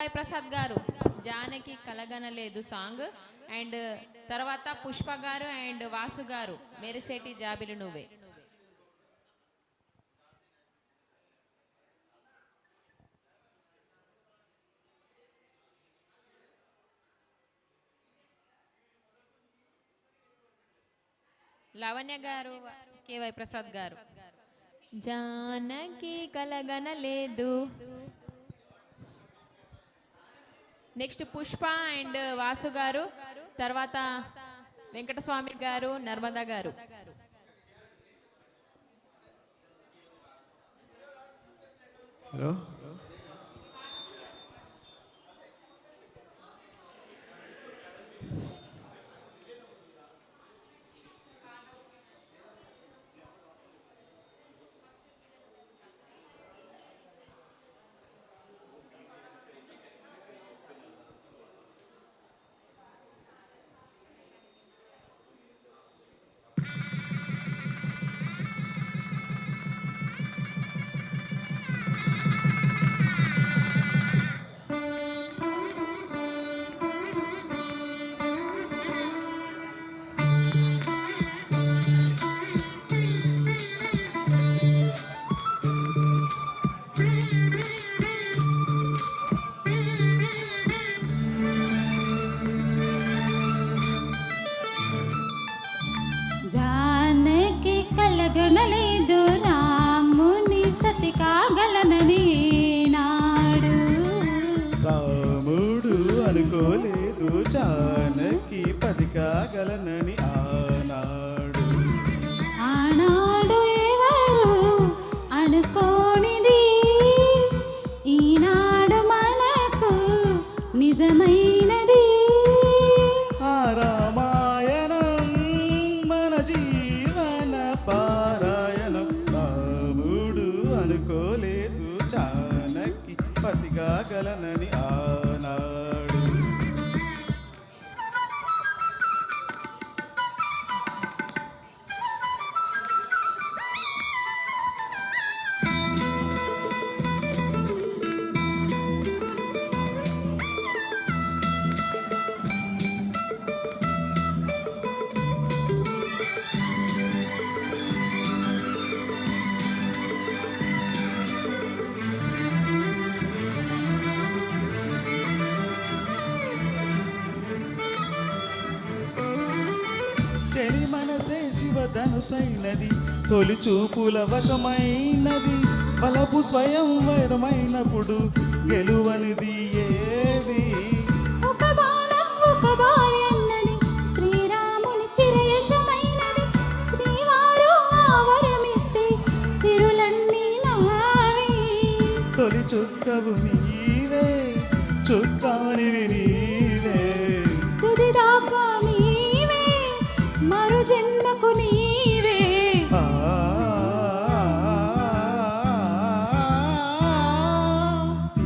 సాయి ప్రసాద్ గారు Janaki కలగనలేదు song and తర్వాత పుష్ప గారు అండ్ వాసు గారు మెరిసేటి జాబిలు నువ్వే. లావణ్య గారు కేవై ప్రసాద్ గారు జానకి కలగనలేదు. నెక్స్ట్ పుష్ప అండ్ వాసు గారు, తర్వాత వెంకటస్వామి గారు, నర్మదా గారు. హలో కలగనలేదు రాముని సతి కాగలనని నాడు. రాముడు అనుకోలేదు జానకి పతి కాగలనని ఆనాడు. ఆనాడు ఎవరు అనుకోనిది ఈనాడు మనకు నిజమైనది. ఆ రామాయణం మన జీవన పారాయణం. రాముడు అనుకోలేదు జానకి పతి కాగలనని ఆనాడు. చెలి మనసే శివధనుసైనది, తొలి చూపుల వశమైనది. బలపు స్వయం వైరమైనప్పుడు గెలువనిది ఏది? ఒక బాణం ఒక భార్య అన్నది శ్రీరాముని చిరయశమైనది. శ్రీవారు ఆవరమిస్తే సిరులన్నీ నావి. తొలి చుక్కవు నీవే, చుక్కానివి నీవే. తుది దాకా నీవే, మరు జన్మకు నీవే. ఆ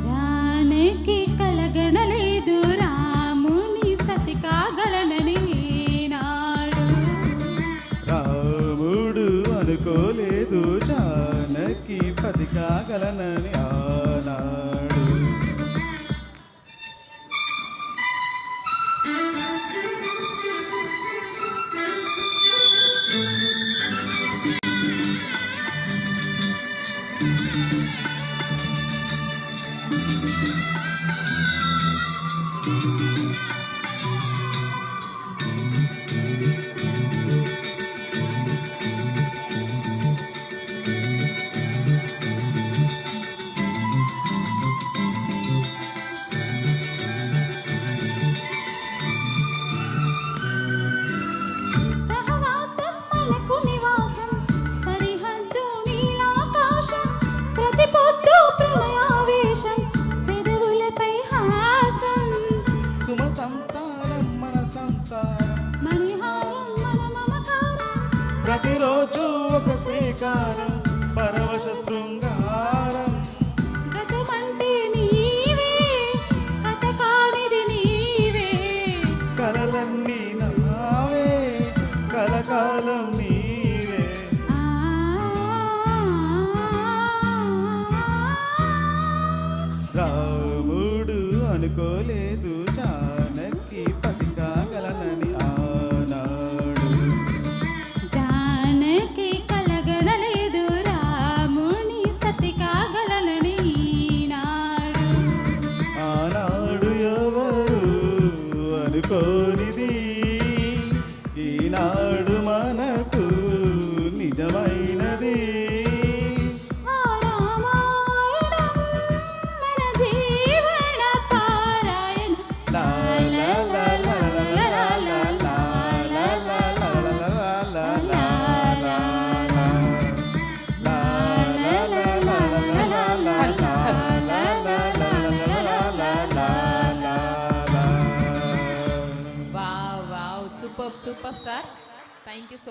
జానకి కలగనలేదు రాముని సతి కాగలనని నాడు. రాముడు అనుకోలేదు జానకి పతి కాగలనని ఆనాడు. సహవాసం మనకు నివాసం, సరిహద్దు నీలాకాశం. ప్రతి పొద్దు ప్రణయావేశం, పెదవులపై హాసం. సుమ సంసారం మన సంసారం, మణిహారం మన మమకారం. ప్రతిరోజు ఒక శ్రీకారం, పరవశ శృంగారం. గతమంటే నీవే, కథ కానిది నీవే. కలలన్నీ నావే, కలకాలం నీవే. ఆ రాముడు అనుకోలేదు జానకి పతి కాగలనని ఆనాడు. జానకి కలగడలేదు రాముని సతి కాగలనని ఈనాడు. ఆనాడు ఎవరు అనుకోనిది ఈనాడు మనకు నిజమైనది. ఆ రామాయణం మన జీవన పారాయణ. లా లా లా లా లా లా లా లా లా లా లా లా లా లా లా లా. లా లా లా లా లా లా లా లా లా లా లా లా లా లా. Wow wow super super sir thank you so